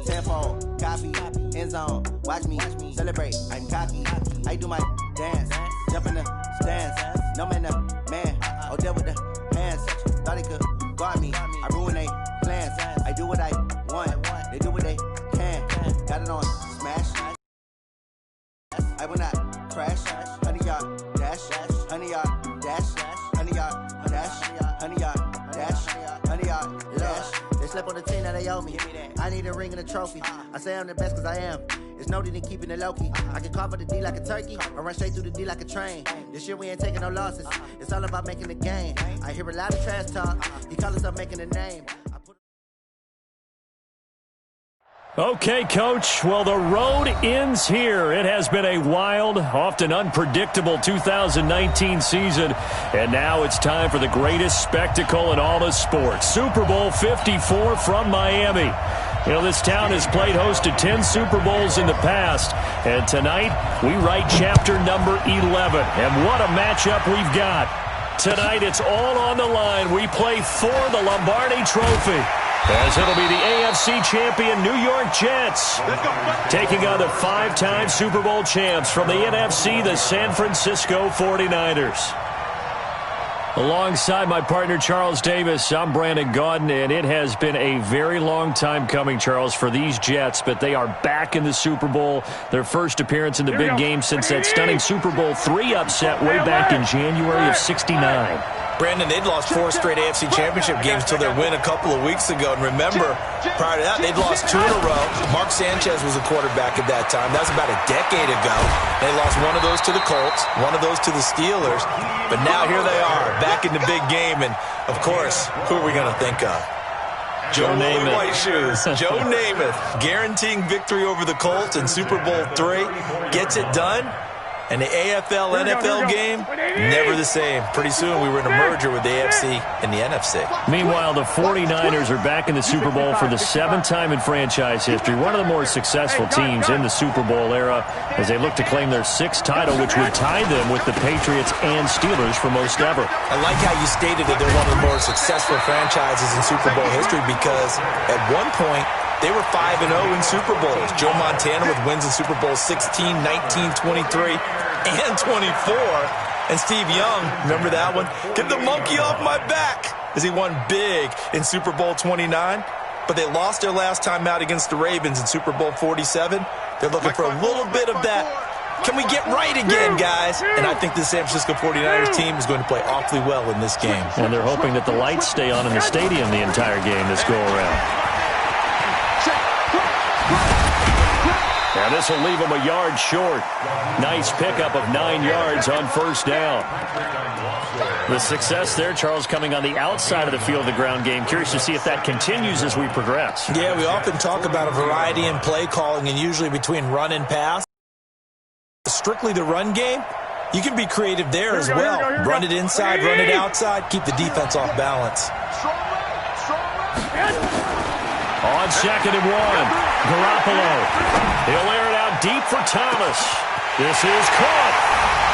Tenfold, copy, end zone. Watch me celebrate. I'm cocky. I do my dance. Jump in the stands. No man, the man. Oh, deal with the hands. Thought he could guard me. I ruin they plans. I do what I want. They do what they can. Got it on smash. I will not crash. 100 yard dash. 100 yard dash. 100 yard dash. 100 yard dash. 100 yard dash. They slept on the team that they owe me. I need a ring and a trophy. I say I'm the best cause I am. It's no need in keeping it low-key. I can carve up the D like a turkey or run straight through the D like a train. This year we ain't taking no losses. It's all about making the game. I hear a lot of trash talk. He call us up making a name. Okay, Coach. Well, the road ends here. It has been a wild, often unpredictable 2019 season. And now it's time for the greatest spectacle in all of sports. Super Bowl 54 from Miami. You know, this town has played host to 10 Super Bowls in the past. And tonight, we write chapter number 11. And what a matchup we've got. Tonight, it's all on the line. We play for the Lombardi Trophy, as it'll be the AFC champion New York Jets taking on the 5-time Super Bowl champs from the NFC, the San Francisco 49ers. Alongside my partner Charles Davis, I'm Brandon Gaudin, and it has been a very long time coming, Charles, for these Jets, but they are back in the Super Bowl, their first appearance in the big game since that stunning Super Bowl III upset way back in January of '69. Brandon, they'd lost 4 straight AFC Championship games till their win a couple of weeks ago. And remember, prior to that, they'd lost 2 in a row. Mark Sanchez was a quarterback at that time. That was about a decade ago. They lost one of those to the Colts, one of those to the Steelers. But now here they are, back in the big game. And, of course, who are we going to think of? Joe Namath. White shoes. Joe Namath guaranteeing victory over the Colts in Super Bowl III. Gets it done. And the AFL-NFL game, never the same. Pretty soon we were in a merger with the AFC and the NFC. Meanwhile, the 49ers are back in the Super Bowl for the 7th time in franchise history. One of the more successful teams in the Super Bowl era as they look to claim their 6th title, which would tie them with the Patriots and Steelers for most ever. I like how you stated that they're one of the more successful franchises in Super Bowl history because at one point, they were 5-0 in Super Bowls. Joe Montana with wins in Super Bowl 16, 19, 23, and 24. And Steve Young, remember that one? Get the monkey off my back as he won big in Super Bowl 29. But they lost their last time out against the Ravens in Super Bowl 47. They're looking for a little bit of that. Can we get right again, guys? And I think the San Francisco 49ers team is going to play awfully well in this game. And they're hoping that the lights stay on in the stadium the entire game this go-around. And this will leave him a yard short. Nice pickup of 9 yards on first down. The success there, Charles, coming on the outside of the field of the ground game. Curious to see if that continues as we progress. Yeah, we often talk about a variety in play calling and usually between run and pass. Strictly the run game, you can be creative there as well. Run it inside, run it outside, keep the defense off balance. On 2nd and 1, Garoppolo. He'll air it out deep for Thomas. This is caught.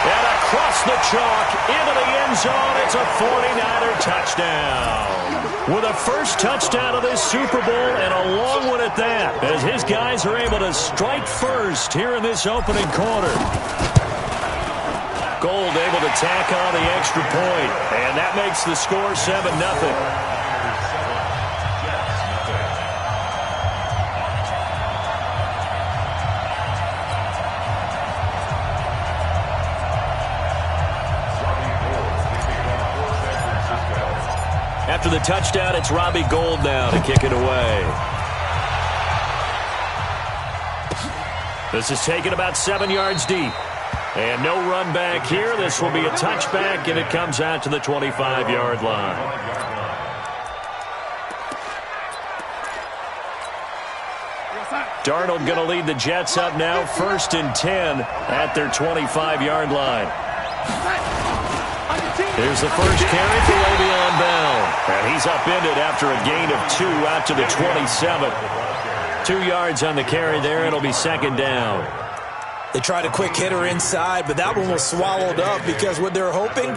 And across the chalk into the end zone. It's a 49er touchdown. With a first touchdown of this Super Bowl and a long one at that, as his guys are able to strike first here in this opening quarter. Gold able to tack on the extra point, and that makes the score 7-0. After the touchdown, it's Robbie Gould now to kick it away. This is taken about 7 yards deep. And no run back here. This will be a touchback, and it comes out to the 25-yard line. Darnold going to lead the Jets up now, 1st and 10 at their 25-yard line. Here's the first carry for Le'Veon Bell. And he's upended after a gain of 2 out to the 27. 2 yards on the carry there. It'll be 2nd down. They tried a quick hitter inside, but that one was swallowed up because what they're hoping,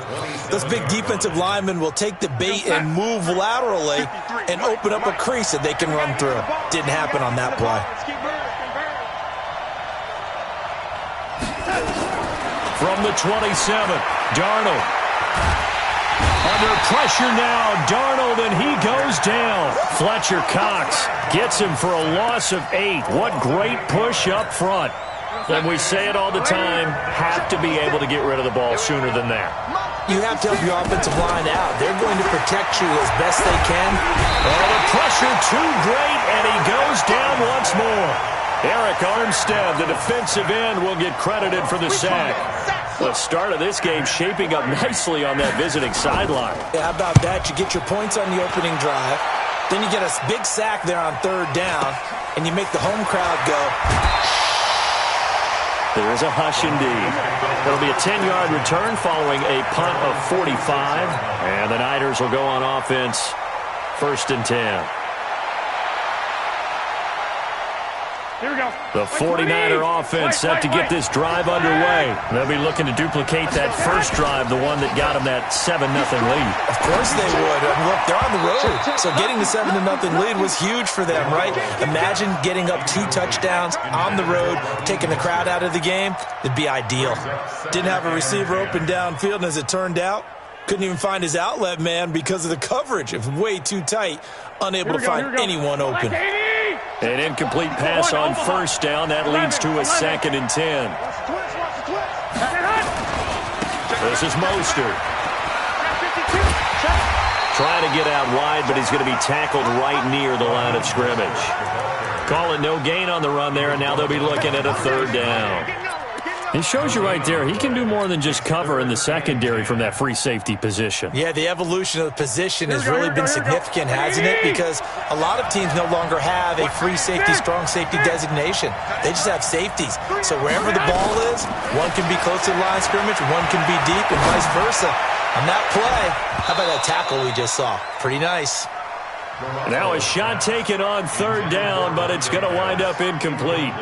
those big defensive linemen will take the bait and move laterally and open up a crease that they can run through. Didn't happen on that play. From the 27, Darnold. Under pressure now, Darnold, and he goes down. Fletcher Cox gets him for a loss of 8. What great push up front. And we say it all the time, have to be able to get rid of the ball sooner than that. You have to help your offensive line out. They're going to protect you as best they can. Oh, the pressure too great, and he goes down once more. Eric Armstead, the defensive end, will get credited for the sack. The start of this game shaping up nicely on that visiting sideline. Yeah, how about that? You get your points on the opening drive. Then you get a big sack there on 3rd down, and you make the home crowd go. There is a hush indeed. It'll be a 10-yard return following a punt of 45. And the Niners will go on offense, 1st and 10. Here we go. The 49er offense set to get this drive underway. They'll be looking to duplicate that first drive, the one that got them that 7-0 lead. Of course they would. Look, they're on the road. So getting the 7-0 lead was huge for them, right? Imagine getting up 2 touchdowns on the road, taking the crowd out of the game. It'd be ideal. Didn't have a receiver open downfield, and as it turned out, couldn't even find his outlet man because of the coverage. It was way too tight, unable to find anyone open. An incomplete pass on 1st down. That leads to a 2nd and 10. This is Mostert. Trying to get out wide, but he's going to be tackled right near the line of scrimmage. Calling no gain on the run there, and now they'll be looking at a 3rd down. He shows you right there, he can do more than just cover in the secondary from that free safety position. Yeah, the evolution of the position has really been significant, hasn't it? Because a lot of teams no longer have a free safety, strong safety designation. They just have safeties. So wherever the ball is, one can be close to the line of scrimmage, one can be deep, and vice versa. On that play, how about that tackle we just saw? Pretty nice. Now a shot taken on 3rd down, but it's going to wind up incomplete.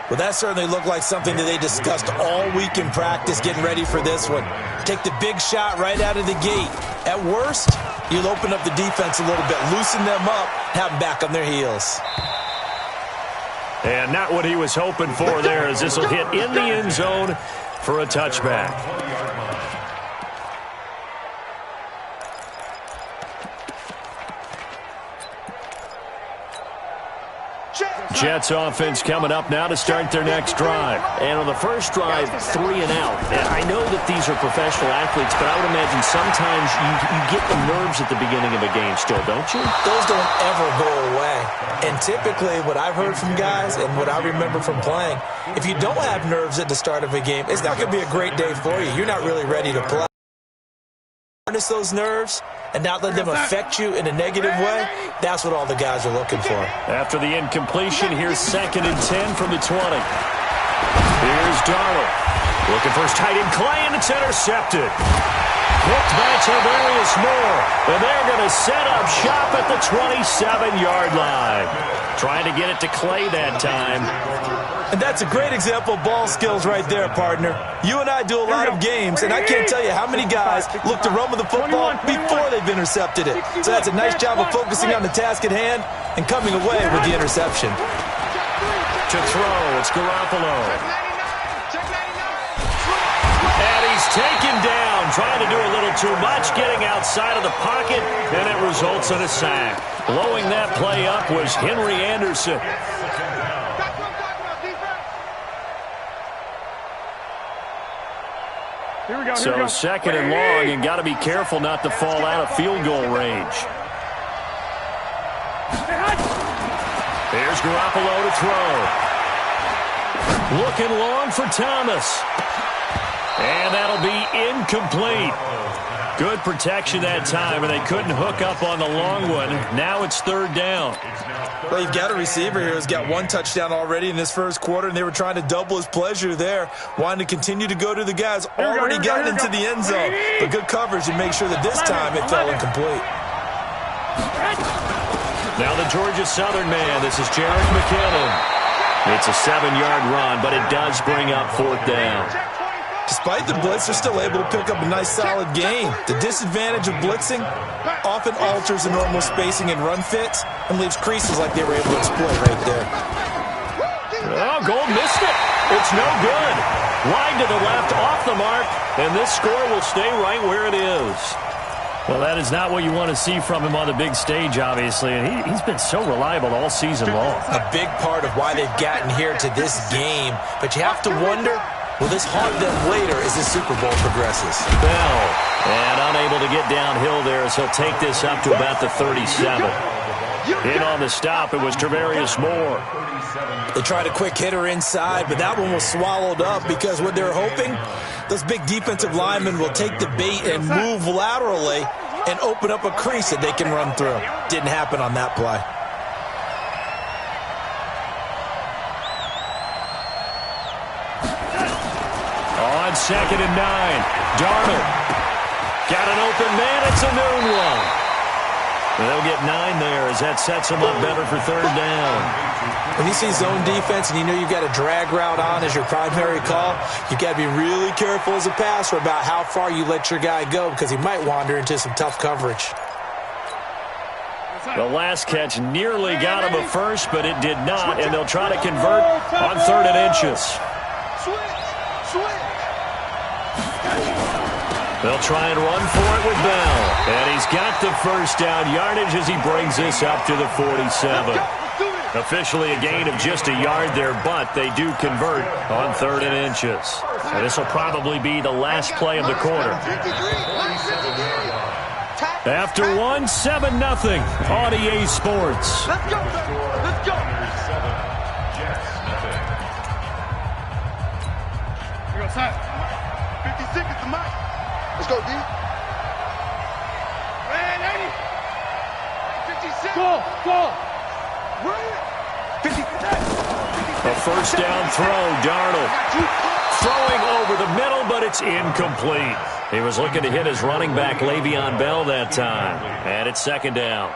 Well, that certainly looked like something that they discussed all week in practice getting ready for this one. Take the big shot right out of the gate. At worst, you'll open up the defense a little bit, loosen them up, have them back on their heels. And not what he was hoping for there, as this will hit in the end zone for a touchback. Jets offense coming up now to start their next drive. And on the first drive, 3 and out. And I know that these are professional athletes, but I would imagine sometimes you get the nerves at the beginning of a game still, don't you? Those don't ever go away. And typically what I've heard from guys and what I remember from playing, if you don't have nerves at the start of a game, it's not going to be a great day for you. You're not really ready to play. Harness those nerves and not let them affect you in a negative way, that's what all the guys are looking for. After the incompletion, here's 2nd and 10 from the 20. Here's Darnold. Looking for his tight end Clay, and it's intercepted. Picked by Tavarius Moore. And they're going to set up shop at the 27-yard line. Trying to get it to Clay that time. And that's a great example of ball skills right there, partner. You and I do a lot of games, and I can't tell you how many guys look to run with the football before they've intercepted it. So that's a nice job of focusing on the task at hand and coming away with the interception. To throw, it's Garoppolo. And he's taken down, trying to do a little too much, getting outside of the pocket, and it results in a sack. Blowing that play up was Henry Anderson. So 2nd and long, and got to be careful not to fall out of field goal range. There's Garoppolo to throw. Looking long for Thomas. And that'll be incomplete. Good protection that time, and they couldn't hook up on the long one. Now it's 3rd down. Well, you've got a receiver here who's got 1 touchdown already in this first quarter, and they were trying to double his pleasure there, wanting to continue to go to the guys already gotten into the end zone. But good coverage and make sure that this time it fell incomplete. Now the Georgia Southern man. This is Jerick McKinnon. It's a 7-yard run, but it does bring up 4th down. Despite the blitz, they're still able to pick up a nice, solid gain. The disadvantage of blitzing often alters the normal spacing and run fits and leaves creases like they were able to exploit right there. Oh, Gold missed it. It's no good. Wide to the left, off the mark, and this score will stay right where it is. Well, that is not what you want to see from him on the big stage, obviously, and he's been so reliable all season long. A big part of why they've gotten here to this game, but you have to wonder, will this haunt them later as the Super Bowl progresses? Bell, and unable to get downhill there as he'll take this up to about the 37. In on the stop, it was Travarius Moore. They tried a quick hitter inside, but that one was swallowed up because what they're hoping, those big defensive linemen will take the bait and move laterally and open up a crease that they can run through. Didn't happen on that play. On 2nd and 9, Darnold. Got an open man, it's a noon one. They'll get 9 there as that sets them up better for 3rd down. When you see zone defense and you know you've got a drag route on as your primary call, you've got to be really careful as a passer about how far you let your guy go because he might wander into some tough coverage. The last catch nearly got him a first, but it did not, and they'll try to convert on 3rd and inches. They'll try and run for it with Bell. And he's got the first down yardage as he brings this up to the 47. Officially a gain of just a yard there, but they do convert on 3rd and inches. And this will probably be the last play of the quarter. After 1, 7-0 on EA Sports. Let's go. Let's go. Here goes Sam. 56 is the mic. Let's go, D. Man, 80. 56. Go. 56. A first down throw, Darnold. Throwing over the middle, but it's incomplete. He was looking to hit his running back, Le'Veon Bell, that time. And it's 2nd down.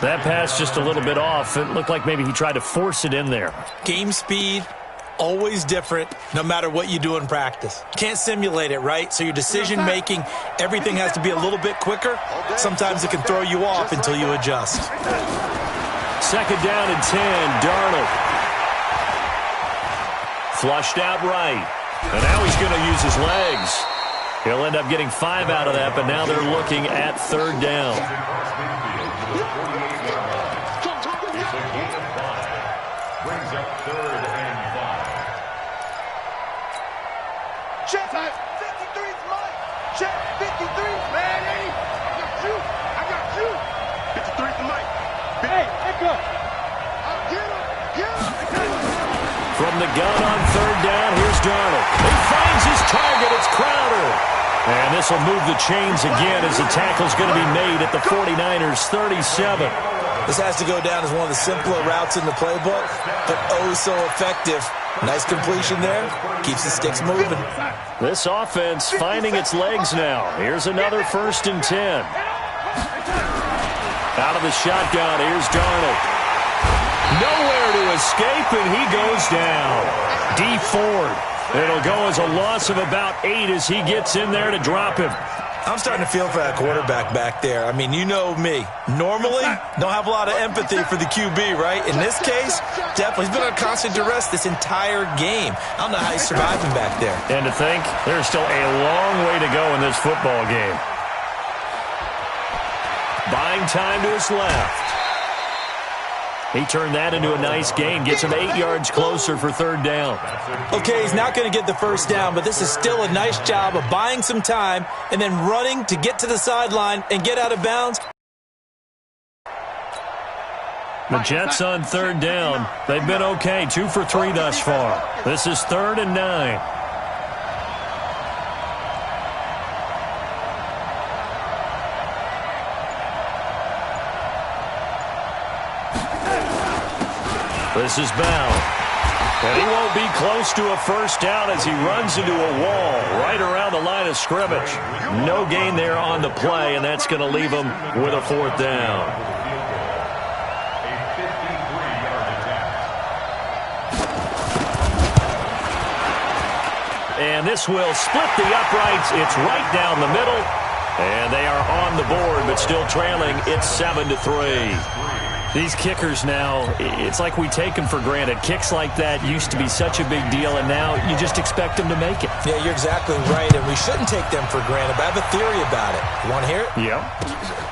That pass just a little bit off. It looked like maybe he tried to force it in there. Game speed, always different, no matter what you do in practice. Can't simulate it, right? So your decision-making, everything has to be a little bit quicker. Sometimes it can throw you off until you adjust. 2nd down and 10, Darnold. Flushed out right. And now he's going to use his legs. He'll end up getting 5 out of that, but now they're looking at 3rd down. Brings up 3rd and 5. Check. 53's mine. Check. 53. Man, hey. I got you. 53's the mic. Hey, echo. Get him. From the gun on 3rd down, here's Darnold. He finds his target. It's Crowder. And this will move the chains again as the tackle's going to be made at the 49ers' 37. This has to go down as one of the simpler routes in the playbook, but oh so effective. Nice completion there. Keeps the sticks moving. This offense finding its legs now. Here's another 1st and 10. Out of the shotgun, here's Darnold. Nowhere to escape, and he goes down. D Ford. It'll go as a loss of about 8 as he gets in there to drop him. I'm starting to feel for that quarterback back there. I mean, you know me. Normally, don't have a lot of empathy for the QB, right? In this case, definitely. He's been on constant duress this entire game. I don't know how he's surviving back there. And to think, there's still a long way to go in this football game. Buying time to his left. He turned that into a nice gain. Gets him 8 yards closer for 3rd down. Okay, he's not going to get the first down, but this is still a nice job of buying some time and then running to get to the sideline and get out of bounds. The Jets on 3rd down. They've been okay. 2 for 3 thus far. This is 3rd and 9. This is Bell. And he won't be close to a first down as he runs into a wall right around the line of scrimmage. No gain there on the play, and that's going to leave him with a 4th down. And this will split the uprights. It's right down the middle. And they are on the board, but still trailing. It's 7-3. These kickers now, it's like we take them for granted. Kicks like that used to be such a big deal, and now you just expect them to make it. Yeah, you're exactly right, and we shouldn't take them for granted. But I have a theory about it. You want to hear it? Yeah.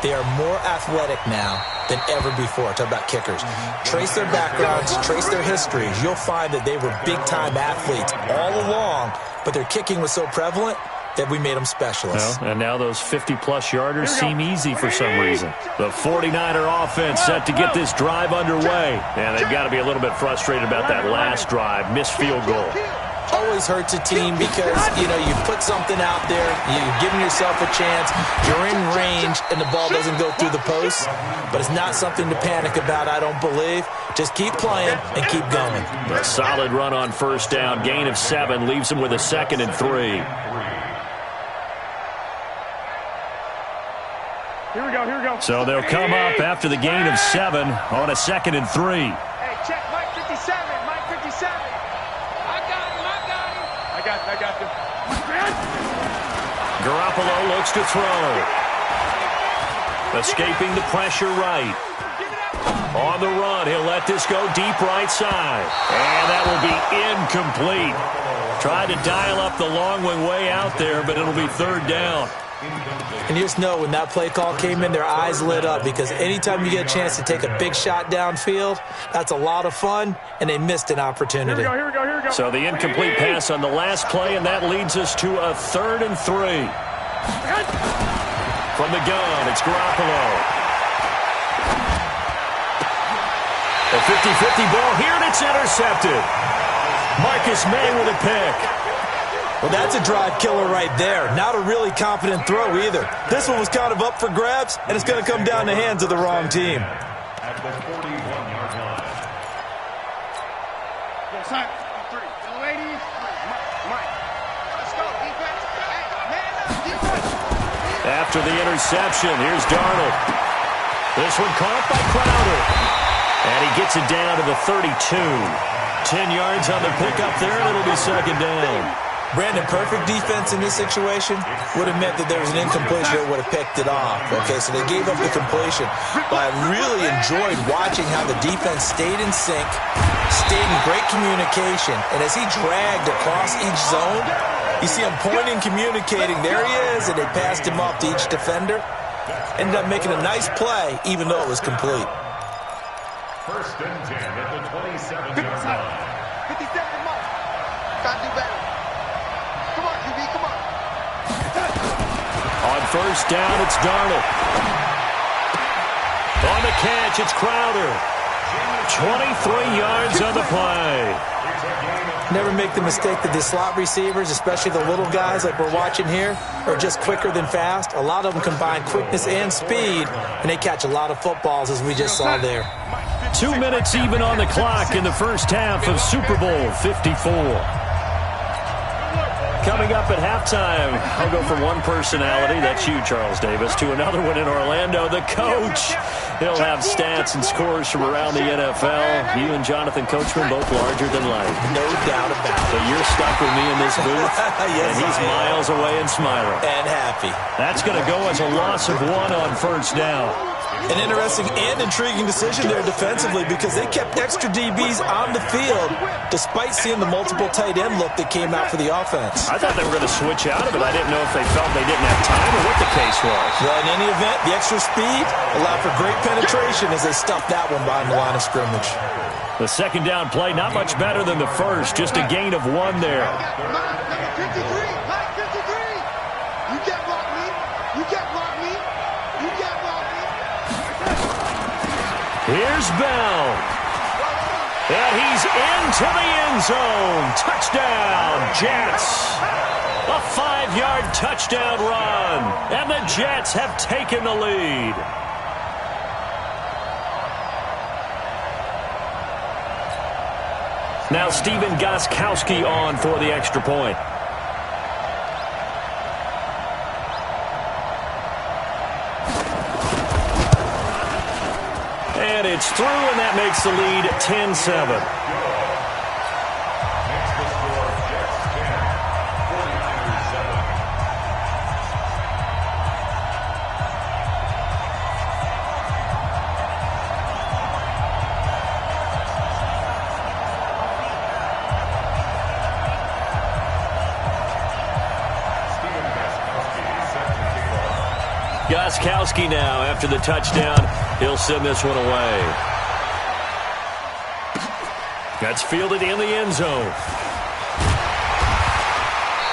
They are more athletic now than ever before. Talk about kickers. Trace their backgrounds, trace their histories. You'll find that they were big-time athletes all along, but their kicking was so prevalent that we made them specialists. Well, and now those 50-plus yarders seem easy for some reason. The 49er offense set to get this drive underway. And they've got to be a little bit frustrated about that last drive. Missed field goal. Always hurts a team because, you know, you put something out there, you're giving yourself a chance, you're in range, and the ball doesn't go through the post. But it's not something to panic about, I don't believe. Just keep playing and keep going. A solid run on first down. Gain of 7 leaves them with a 2nd and 3. Here we go. So they'll come up after the gain of 7 on a 2nd and 3. Hey, check Mike 57. Mike 57. I got him. I got him. Garoppolo looks to throw. Escaping the pressure right. On the run, he'll let this go deep right side. And that will be incomplete. Tried to dial up the long way out there, but it'll be 3rd down. And you just know when that play call came in, their eyes lit up because anytime you get a chance to take a big shot downfield, that's a lot of fun, and they missed an opportunity. Here we go. So the incomplete pass on the last play, and that leads us to a 3rd and 3. From the gun, it's Garoppolo. A 50-50 ball here, and it's intercepted. Marcus May with a pick. Well, that's a drive killer right there. Not a really confident throw either. This one was kind of up for grabs, and it's going to come down the hands of the wrong team. At the 41-yard line. Go, side. 3. Go, ladies. Mike. Let's go, defense. Hey, man up, defense. After the interception, here's Darnold. This one caught by Crowder. And he gets it down to the 32. 10 yards on the pickup there, and it'll be 2nd down. Brandon, perfect defense in this situation would have meant that there was an incompletion that would have picked it off. Okay, so they gave up the completion. But I really enjoyed watching how the defense stayed in sync, stayed in great communication, and as he dragged across each zone, you see him pointing, communicating. There he is, and they passed him off to each defender. Ended up making a nice play, even though it was complete. 1st and 10 at the 27-yard line. 57 Mike. Gotta do better. Come on, QB, come on. On 1st down, it's Darnold. On the catch, it's Crowder. 23 yards on the play. Never make the mistake that the slot receivers, especially the little guys like we're watching here, are just quicker than fast. A lot of them combine quickness and speed, and they catch a lot of footballs, as we just saw there. 2 minutes even on the clock in the first half of Super Bowl 54. Coming up at halftime, I'll go from one personality, that's you, Charles Davis, to another one in Orlando, the coach. He'll have stats and scores from around the NFL. You and Jonathan Coachman, both larger than life. No doubt about it. But you're stuck with me in this booth, Yes, and he's miles away and smiling. And happy. That's going to go as a loss of 1 on 1st down. An interesting and intriguing decision there defensively because they kept extra DBs on the field despite seeing the multiple tight end look that came out for the offense. I thought they were going to switch out of it. I didn't know if they felt they didn't have time or what the case was. Well, in any event, the extra speed allowed for great penetration as they stuffed that one behind the line of scrimmage. The 2nd down play, not much better than the first, just a gain of 1 there. Number 53, Mike 53. You can't block me. You can't block me. You can't block me. Here's Bell. And he's into the end zone. Touchdown, Jets. A 5-yard touchdown run. And the Jets have taken the lead. Now Stephen Gostkowski on for the extra point. And it's through, and that makes the lead 10-7. Gostkowski now after the touchdown. He'll send this one away. That's fielded in the end zone.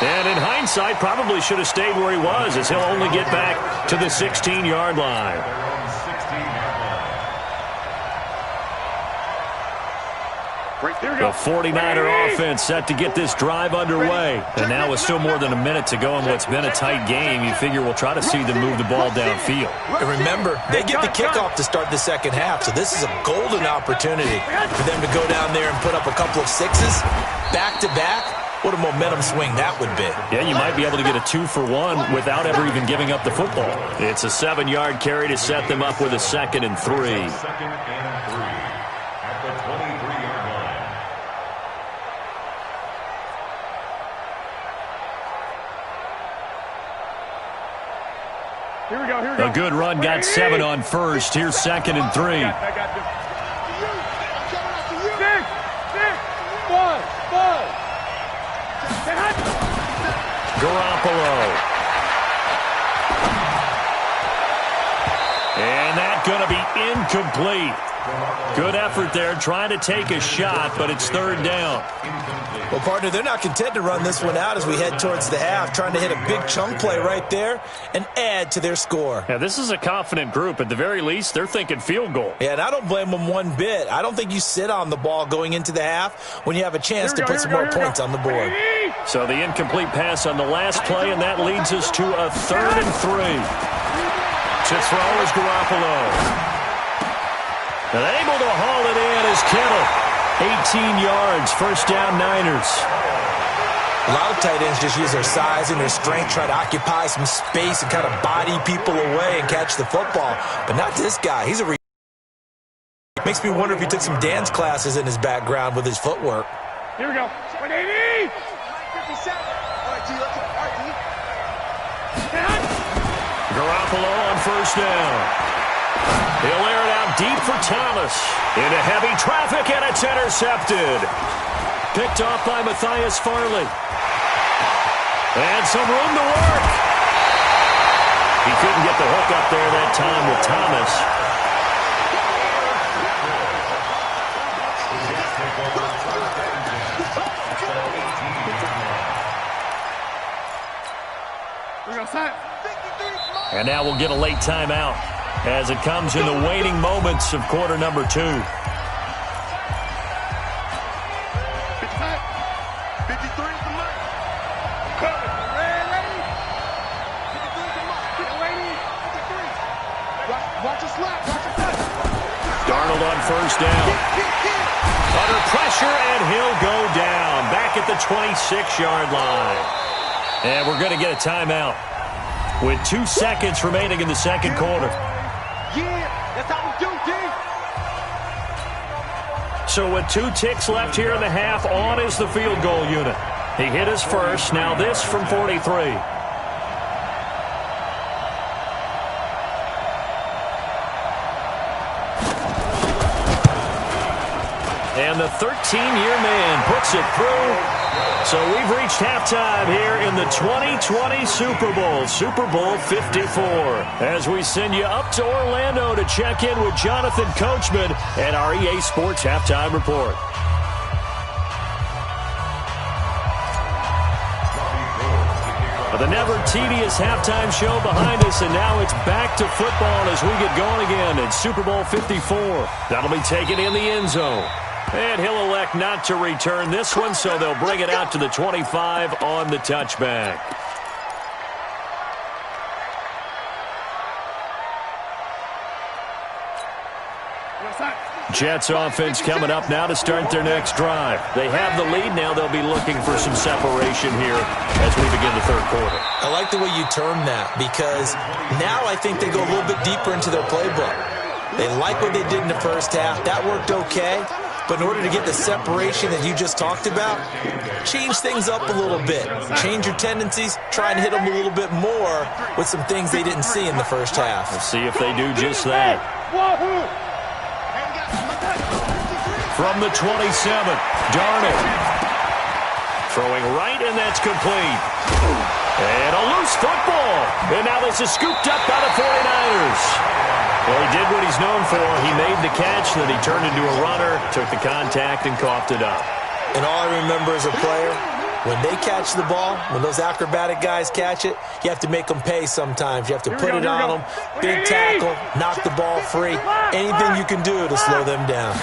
And in hindsight, probably should have stayed where he was, as he'll only get back to the 16-yard line. The 49er offense set to get this drive underway. And now with still more than a minute to go in what's been a tight game, you figure we'll try to see them move the ball downfield. And remember, they get the kickoff to start the second half, so this is a golden opportunity for them to go down there and put up a couple of sixes back-to-back. What a momentum swing that would be. Yeah, you might be able to get a 2-for-1 without ever even giving up the football. It's a 7-yard carry to set them up with a 2nd and 3. 2nd and 3 at the 23-yard line. Here we go, here we go. A good run got 7 on first. Here's 2nd and 3. I got this. 6, 5. Garoppolo. And that's going to be incomplete. Good effort there, trying to take a shot, but it's 3rd down. Well, partner, they're not content to run this one out as we head towards the half, trying to hit a big chunk play right there and add to their score. Yeah, this is a confident group. At the very least, they're thinking field goal. Yeah, and I don't blame them one bit. I don't think you sit on the ball going into the half when you have a chance to put some more points on the board. So the incomplete pass on the last play, and that leads us to a 3rd and 3. To throw is Garoppolo. And able to haul it in is Kittle. 18 yards, 1st down Niners. A lot of tight ends just use their size and their strength, try to occupy some space and kind of body people away and catch the football. But not this guy. He's a makes me wonder if he took some dance classes in his background with his footwork. Here we go. 180. 57. All right, G, let's go. All right, G. Garoppolo on 1st down. He'll air it out deep for Thomas. Into heavy traffic, and it's intercepted. Picked off by Matthias Farley. And some room to work. He couldn't get the hook up there that time with Thomas. And now we'll get a late timeout as it comes in the waning moments of quarter number 2. 53 for Mike. Ready? 53 for Mike. 53. Watch your slap. Watch your slap. Darnold on 1st down. Under pressure, and he'll go down. Back at the 26-yard line. And we're going to get a timeout with 2 seconds remaining in the 2nd quarter. Yeah, that's how we do, D. So with 2 ticks left here in the half, on is the field goal unit. He hit his first. Now this from 43. And the 13-year man puts it through. So we've reached halftime here in the 2020 Super Bowl, Super Bowl 54. As we send you up to Orlando to check in with Jonathan Coachman and our EA Sports Halftime Report. The never-tedious halftime show behind us, and now it's back to football as we get going again in Super Bowl 54. That'll be taken in the end zone. And he'll elect not to return this one, so they'll bring it out to the 25 on the touchback. Jets offense coming up now to start their next drive. They have the lead. Now they'll be looking for some separation here as we begin the 3rd quarter. I like the way you term that, because now I think they go a little bit deeper into their playbook. They like what they did in the first half. That worked okay. But in order to get the separation that you just talked about, change things up a little bit. Change your tendencies. Try and hit them a little bit more with some things they didn't see in the first half. Let's see if they do just that. From the 27, Darnold. Throwing right, and that's complete. And a loose football. And now this is scooped up by the 49ers. Well, he did what he's known for. He made the catch, then he turned into a runner, took the contact, and coughed it up. And all I remember as a player, when they catch the ball, when those acrobatic guys catch it, you have to make them pay sometimes. You have to put it on them, big tackle, knock the ball free. Anything you can do to slow them down.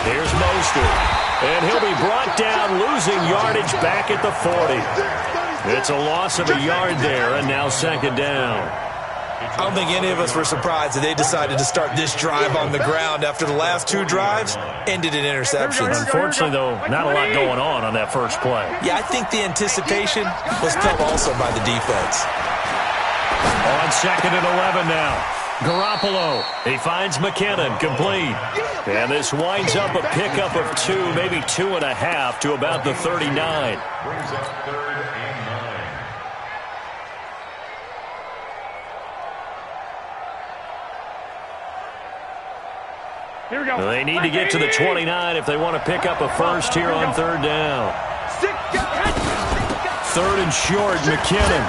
Here's Mostert. And he'll be brought down, losing yardage back at the 40. It's a loss of a yard there, and now second down. I don't think any of us were surprised that they decided to start this drive on the ground after the last two drives ended in interceptions. Unfortunately, though, not a lot going on that first play. Yeah, I think the anticipation was felt also by the defense. On second and 11 now. Garoppolo. He finds McKinnon, complete. And this winds up a pickup of 2, maybe 2.5 to about the 39. Brings up 3rd and 9. Here we go. They need to get to the 29 if they want to pick up a first here on third down. Third and short, McKinnon.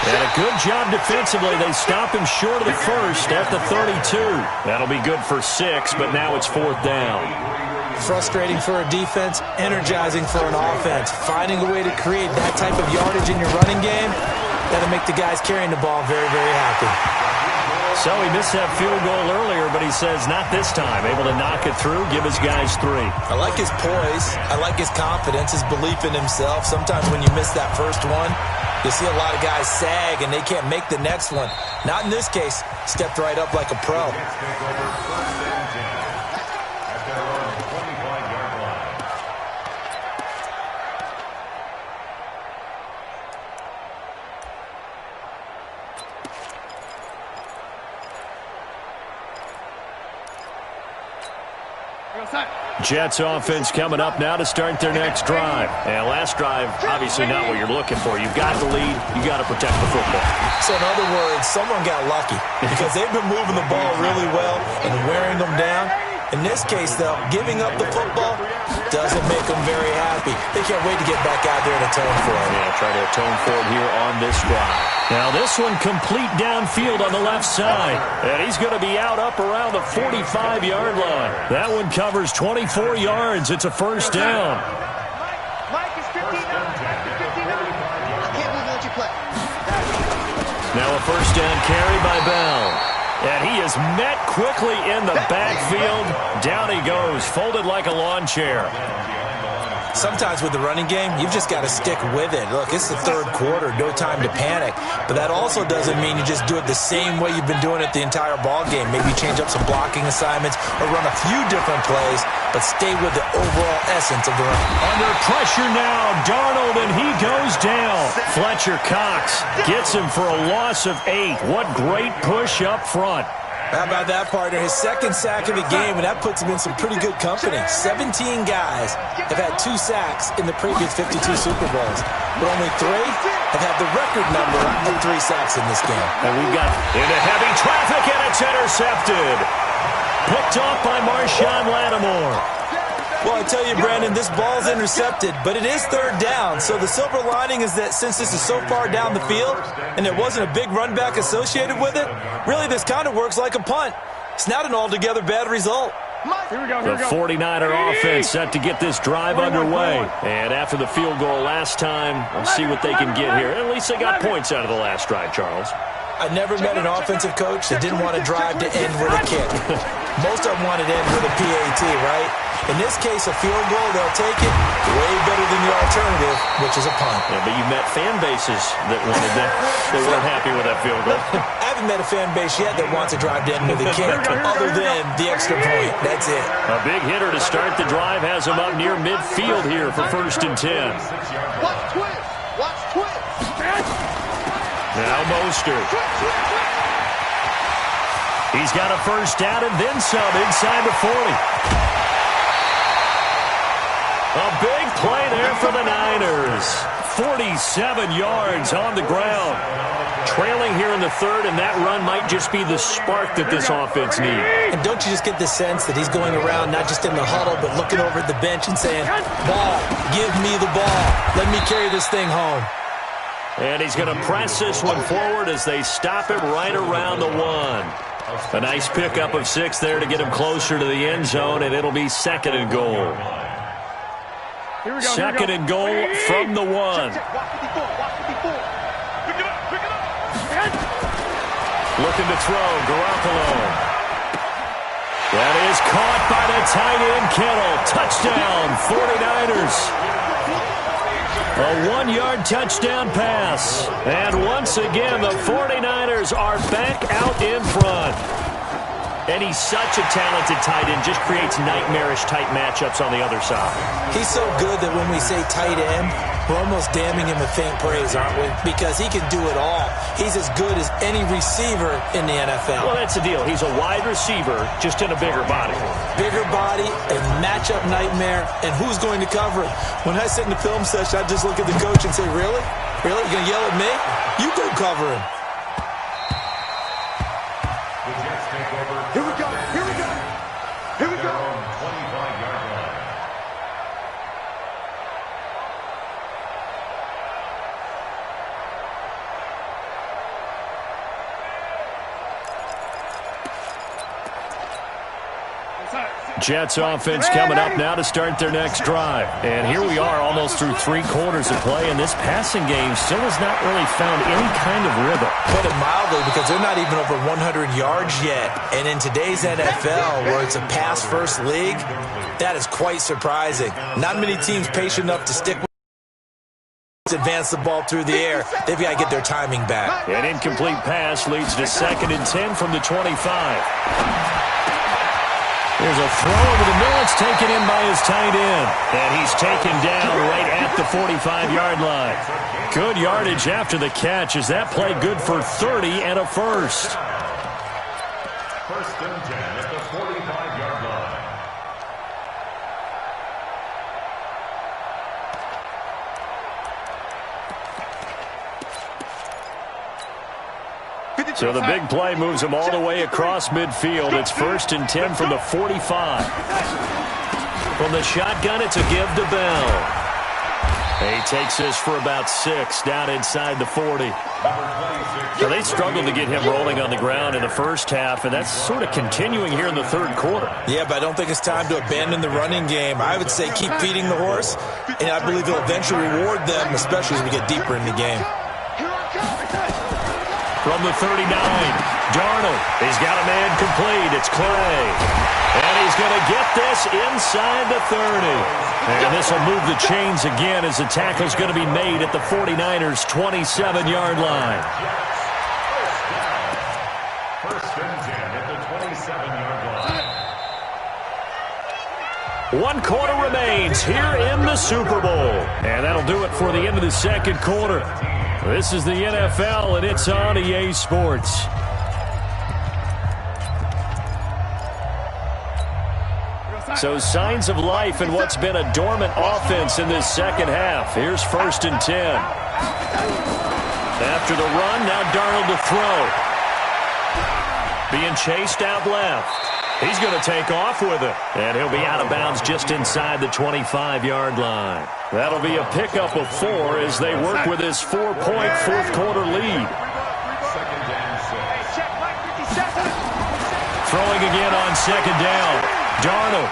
And a good job defensively. They stop him short of the first at the 32. That'll be good for 6, but now it's fourth down. Frustrating for a defense, energizing for an offense. Finding a way to create that type of yardage in your running game, that'll make the guys carrying the ball very, very happy. So he missed that field goal earlier, but he says not this time. Able to knock it through, give his guys 3. I like his poise. I like his confidence, his belief in himself. Sometimes when you miss that first one, you see a lot of guys sag and they can't make the next one. Not in this case. Stepped right up like a pro. Jets offense coming up now to start their next drive. And last drive, obviously not what you're looking for. You've got the lead. You got to protect the football. So in other words, someone got lucky because they've been moving the ball really well and wearing them down. In this case, though, giving up the football doesn't make them very happy. They can't wait to get back out there and atone for it. Yeah, try to atone for it here on this drive. Now this one complete downfield on the left side. And he's going to be out up around the 45-yard line. That one covers 24 yards. It's a first down. Mike is 59. 59. I can't believe what you play. Now a first down carry by Bell. And he is met quickly in the backfield. Down he goes, folded like a lawn chair. Sometimes with the running game, you've just got to stick with it. Look, it's the third quarter, no time to panic. But that also doesn't mean you just do it the same way you've been doing it the entire ball game. Maybe change up some blocking assignments or run a few different plays, but stay with the overall essence of the run. Under pressure now, Darnold, and he goes down. Fletcher Cox gets him for a loss of 8. What great push up front. How about that, partner? His second sack of the game, and that puts him in some pretty good company. 17 guys have had 2 sacks in the previous 52 Super Bowls, but only 3 have had the record number of 3 sacks in this game. And we've got into heavy traffic, and it's intercepted. Picked off by Marshawn Lattimore. Well, I tell you, Brandon, this ball's intercepted, but it is third down. So the silver lining is that since this is so far down the field and there wasn't a big run back associated with it, really this kind of works like a punt. It's not an altogether bad result. The 49er offense set to get this drive underway. And after the field goal last time, we'll see what they can get here. At least they got points out of the last drive, Charles. I never met an offensive coach that didn't want to drive to end with a kick. Most of them wanted to end with a PAT, right? In this case, a field goal, they'll take it way better than the alternative, which is a punt. Yeah, but you met fan bases that wanted that. They weren't happy with that field goal. I haven't met a fan base yet that wants to drive to end with a kick other than the extra point. That's it. A big hitter to start the drive has him up near midfield here for first and 10. Watch twist. Watch twist. Now Mostert. He's got a first down and then some inside the 40. A big play there for the Niners. 47 yards on the ground. Trailing here in the third, and that run might just be the spark that this offense needs. And don't you just get the sense that he's going around not just in the huddle, but looking over at the bench and saying, ball, give me the ball. Let me carry this thing home. And he's going to press this one forward as they stop him right around the 1. A nice pickup of 6 there to get him closer to the end zone, and it'll be 2nd and goal. Second and goal from the 1. Looking to throw, Garoppolo. That is caught by the tight end, Kittle. Touchdown, 49ers. A 1-yard touchdown pass. And once again, the 49ers are back out in front. And he's such a talented tight end, just creates nightmarish-type matchups on the other side. He's so good that when we say tight end, we're almost damning him with faint praise, aren't we? Because he can do it all. He's as good as any receiver in the NFL. Well, that's the deal. He's a wide receiver, just in a bigger body. Bigger body, a matchup nightmare, and who's going to cover him? When I sit in the film session, I just look at the coach and say, really? Really? You're going to yell at me? You go cover him. Here we go. Here we go. Here we go. 25-yard line. Jets offense coming up now to start their next drive. And here we are almost through 3 quarters of play, and this passing game still has not really found any kind of rhythm. Put it mildly, because they're not even over 100 yards yet. And in today's NFL, where it's a pass-first league, that is quite surprising. Not many teams patient enough to stick with advance the ball through the air. They've got to get their timing back. An incomplete pass leads to 2nd and 10 from the 25. There's a throw over the middle. It's taken in by his tight end. And he's taken down right at the 45-yard line. Good yardage after the catch. Is that play good for 30 and a first? 1st and 10 at the 45-yard line. So the big play moves him all the way across midfield. It's 1st and 10 from the 45. From the shotgun, it's a give to Bell. He takes this for about 6 down inside the 40. Now, they struggled to get him rolling on the ground in the first half, and that's sort of continuing here in the third quarter. Yeah, but I don't think it's time to abandon the running game. I would say keep feeding the horse, and I believe he'll eventually reward them, especially as we get deeper in the game. From the 39, Darnold. He's got a man complete. It's Clay. And he's going to get this inside the 30. And this will move the chains again as the tackle's going to be made at the 49ers' 27-yard line. 1st and 10 at the 27-yard line. 1 quarter remains here in the Super Bowl. And that'll do it for the end of the second quarter. This is the NFL, and it's on EA Sports. So signs of life in what's been a dormant offense in this second half. Here's 1st and 10. After the run, now Darnold to throw. Being chased out left. He's going to take off with it. And he'll be out of bounds just inside the 25-yard line. That'll be a pickup of 4 as they work with his 4-point fourth-quarter lead. 2nd and 6. Throwing again on 2nd down. Darnold.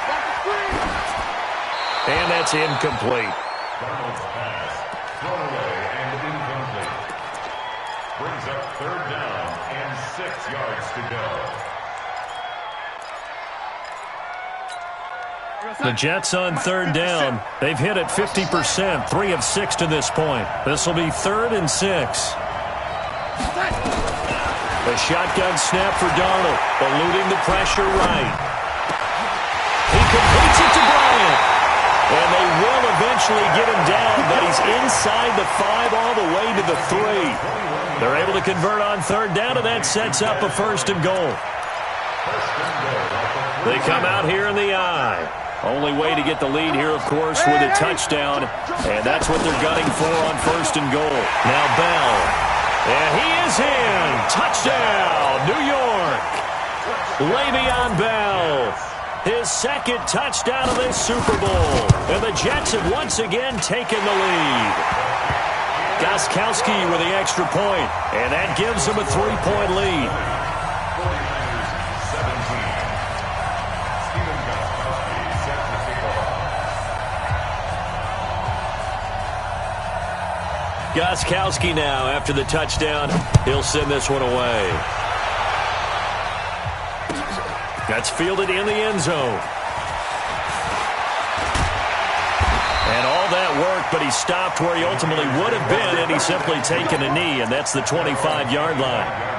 And that's incomplete. Darnold's pass thrown away and incomplete. Brings up 3rd down and 6 yards to go. The Jets on 3rd down. They've hit it 50%, 3 of 6 to this point. This will be 3rd and 6. A shotgun snap for Darnold, eluding the pressure right. He completes it to Bryant. And they will eventually get him down, but he's inside the 5 all the way to the 3. They're able to convert on 3rd down, and that sets up a 1st and goal. They come out here in the I. Only way to get the lead here, of course, with a touchdown. And that's what they're gunning for on 1st and goal. Now Bell. And he is in. Touchdown, New York. Le'Veon Bell. His 2nd touchdown of this Super Bowl. And the Jets have once again taken the lead. Gostkowski with the extra point. And that gives them a 3-point lead. Gostkowski now, after the touchdown, he'll send this one away. That's fielded in the end zone. And all that work, but he stopped where he ultimately would have been, and he's simply taken a knee, and that's the 25-yard line.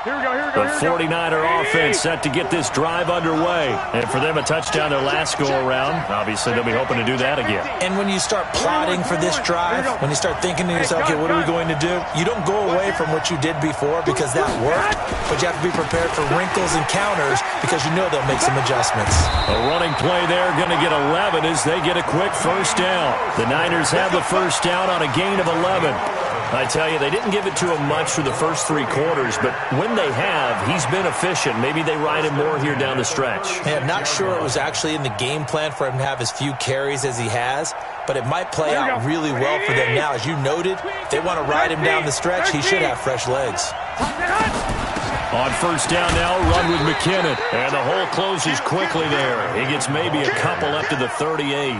The 49er offense set to get this drive underway. And for them, a touchdown their last go-around. Obviously, they'll be hoping to do that again. And when you start plotting for this drive, when you start thinking to yourself, okay, what are we going to do? You don't go away from what you did before because that worked, but you have to be prepared for wrinkles and counters because you know they'll make some adjustments. A running play there, going to get 11 as they get a quick 1st down. The Niners have the 1st down on a gain of 11. I tell you, they didn't give it to him much for the first 3 quarters, but when they have, he's been efficient. Maybe they ride him more here down the stretch. Yeah, not sure it was actually in the game plan for him to have as few carries as he has, but it might play out really well for them now. As you noted, if they want to ride him down the stretch, he should have fresh legs. On 1st down now, run with McKinnon. And the hole closes quickly there. He gets maybe a couple up to the 38.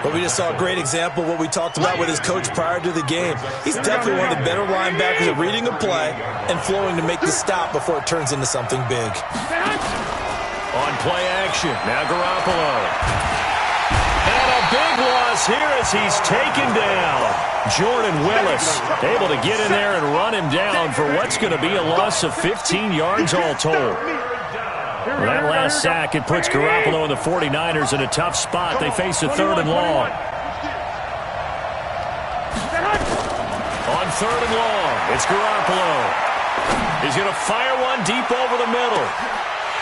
But we just saw a great example of what we talked about with his coach prior to the game. He's definitely one of the better linebackers at reading a play and flowing to make the stop before it turns into something big. On play action, now Garoppolo. And a big loss here as he's taken down. Jordan Willis able to get in there and run him down for what's going to be a loss of 15 yards all told. That last sack, it puts Garoppolo and the 49ers in a tough spot. They face a 3rd and long. On 3rd and long, it's Garoppolo. He's going to fire one deep over the middle.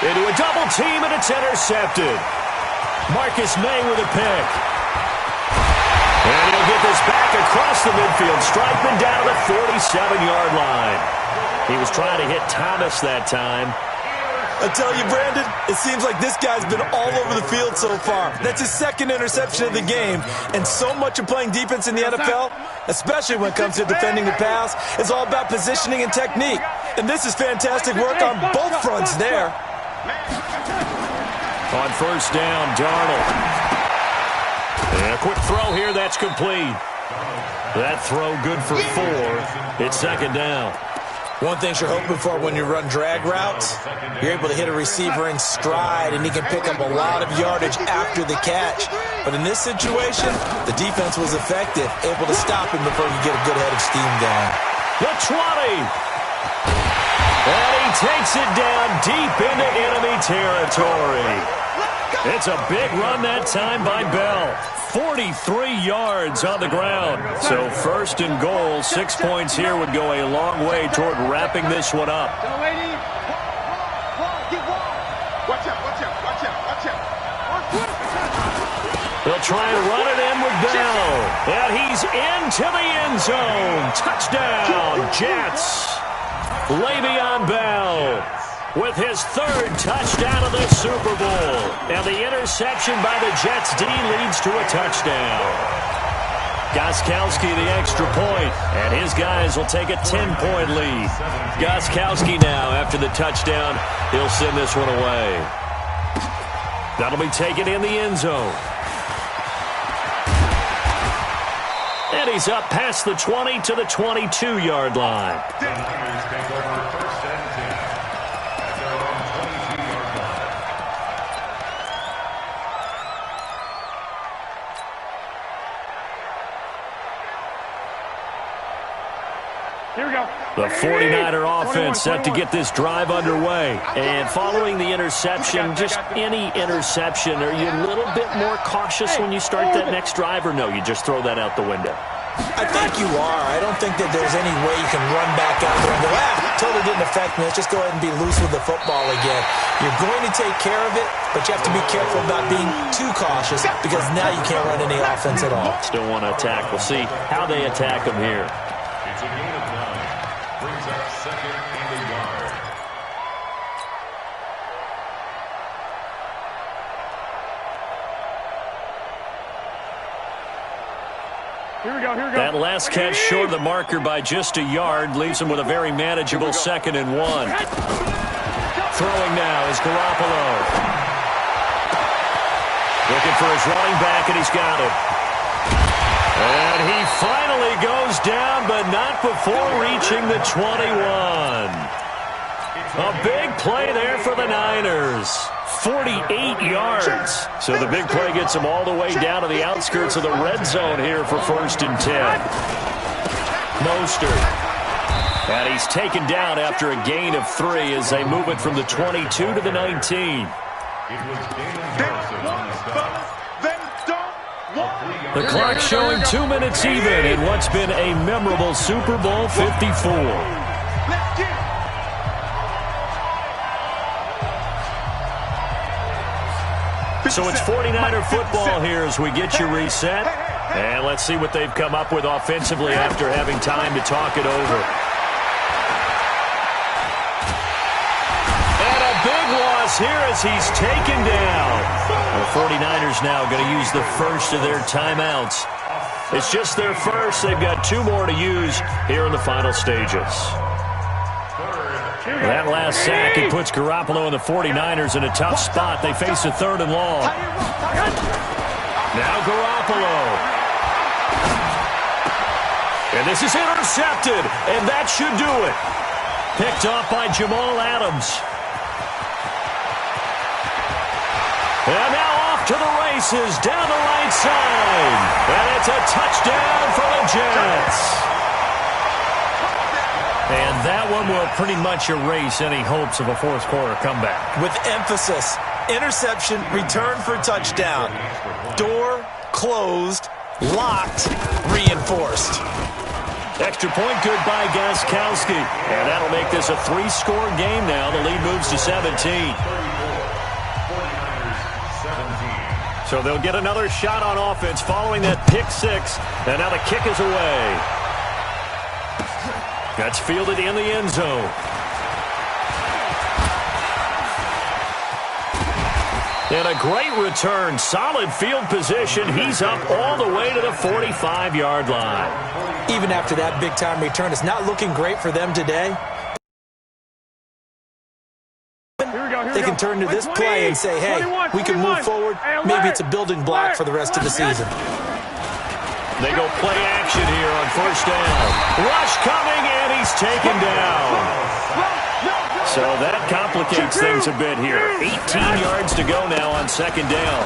Into a double team, and it's intercepted. Marcus May with a pick. And he'll get this back across the midfield, striping down to the 47-yard line. He was trying to hit Thomas that time. I tell you, Brandon, it seems like this guy's been all over the field so far. That's his 2nd interception of the game. And so much of playing defense in the NFL, especially when it comes to defending the pass, is all about positioning and technique. And this is fantastic work on both fronts there. On 1st down, Darnold. And a quick throw here, that's complete. That throw good for 4. It's 2nd down. One thing you're hoping for when you run drag routes, you're able to hit a receiver in stride, and he can pick up a lot of yardage after the catch. But in this situation, the defense was effective, able to stop him before he get a good head of steam down. The 20. And he takes it down deep into enemy territory. It's a big run that time by Bell. 43 yards on the ground. So 1st and goal, 6 points here would go a long way toward wrapping this one up. They'll try and run it in with Bell. And he's into the end zone. Touchdown, Jets. Le'Veon Bell with his 3rd touchdown of the Super Bowl. And the interception by the Jets D leads to a touchdown. Gostkowski the extra point, and his guys will take a 10-point lead. Gostkowski now, after the touchdown, he'll send this one away. That'll be taken in the end zone. And he's up past the 20 to the 22-yard line. The 49er offense set to get this drive underway. And following the interception, just any interception, are you a little bit more cautious when you start that next drive, or no, you just throw that out the window? I think you are. I don't think that there's any way you can run back out there and go, totally didn't affect me. Let's just go ahead and be loose with the football again. You're going to take care of it, but you have to be careful about being too cautious because now you can't run any offense at all. Still want to attack. We'll see how they attack them here. It's a gain of 9. Brings up second and a yard. Here we go. That last catch short of the marker by just a yard leaves him with a very manageable 2nd and 1. Throwing now is Garoppolo. Looking for his running back, and he's got it. And he finally goes down, but not before reaching the 21. A big play there for the Niners. 48 yards. So the big play gets him all the way down to the outskirts of the red zone here for 1st and 10. Mostert. And he's taken down after a gain of 3 as they move it from the 22 to the 19. The clock showing 2 minutes even in what's been a memorable Super Bowl 54. So it's 49er football here as we get you reset. And let's see what they've come up with offensively after having time to talk it over. And a big loss here as he's taken down. The 49ers now going to use the first of their timeouts. It's just their first. They've got 2 more to use here in the final stages. That last sack, it puts Garoppolo and the 49ers in a tough spot. They face a 3rd and long. Now Garoppolo. And this is intercepted, and that should do it. Picked off by Jamal Adams. And now off to the races, down the right side. And it's a touchdown for the Jets. And that one will pretty much erase any hopes of a fourth-quarter comeback. With emphasis, interception, return for touchdown. Door closed, locked, reinforced. Extra point good by Gostkowski. And that'll make this a 3-score game now. The lead moves to 17. So they'll get another shot on offense following that pick 6. And now the kick is away. That's fielded in the end zone. And a great return. Solid field position. He's up all the way to the 45-yard line. Even after that big-time return, it's not looking great for them today. They can turn to this play and say, hey, we can move forward. Maybe it's a building block for the rest of the season. They go play action here on 1st down. Rush coming, and he's taken down. So that complicates things a bit here. 18 yards to go now on 2nd down.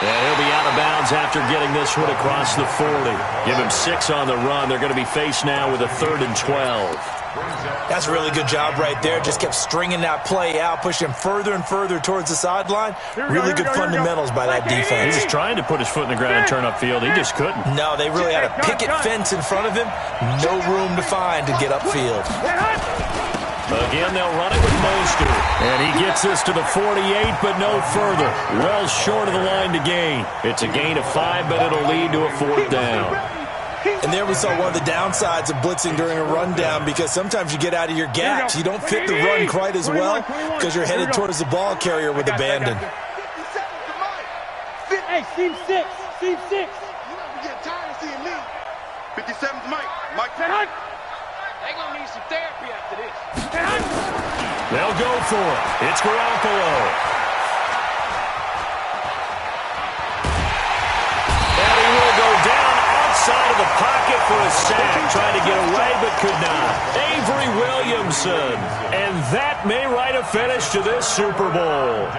And he'll be out of bounds after getting this one across the 40. Give him 6 on the run. They're going to be faced now with a 3rd and 12. That's a really good job right there. Just kept stringing that play out, pushing him further and further towards the sideline. Really good fundamentals by that defense. He was trying to put his foot in the ground and turn upfield. He just couldn't. No, they really had a picket fence in front of him. No room to find to get upfield. Again, they'll run it with Mostert. And he gets this to the 48, but no further. Well short of the line to gain. It's a gain of 5, but it'll lead to a 4th down. And there we saw one of the downsides of blitzing during a rundown because sometimes you get out of your gaps. You don't fit the run quite as well because you're headed towards the ball carrier with abandon. Hey, seam 6. Seam 6. You get tired of seeing me. 57's Mike. Mike. They're going to need some therapy after this. They'll go for it. It's Garoppolo. And he will go down outside of the pocket for a sack. Trying to get away, but could not. Avery Williamson. And that may write a finish to this Super Bowl.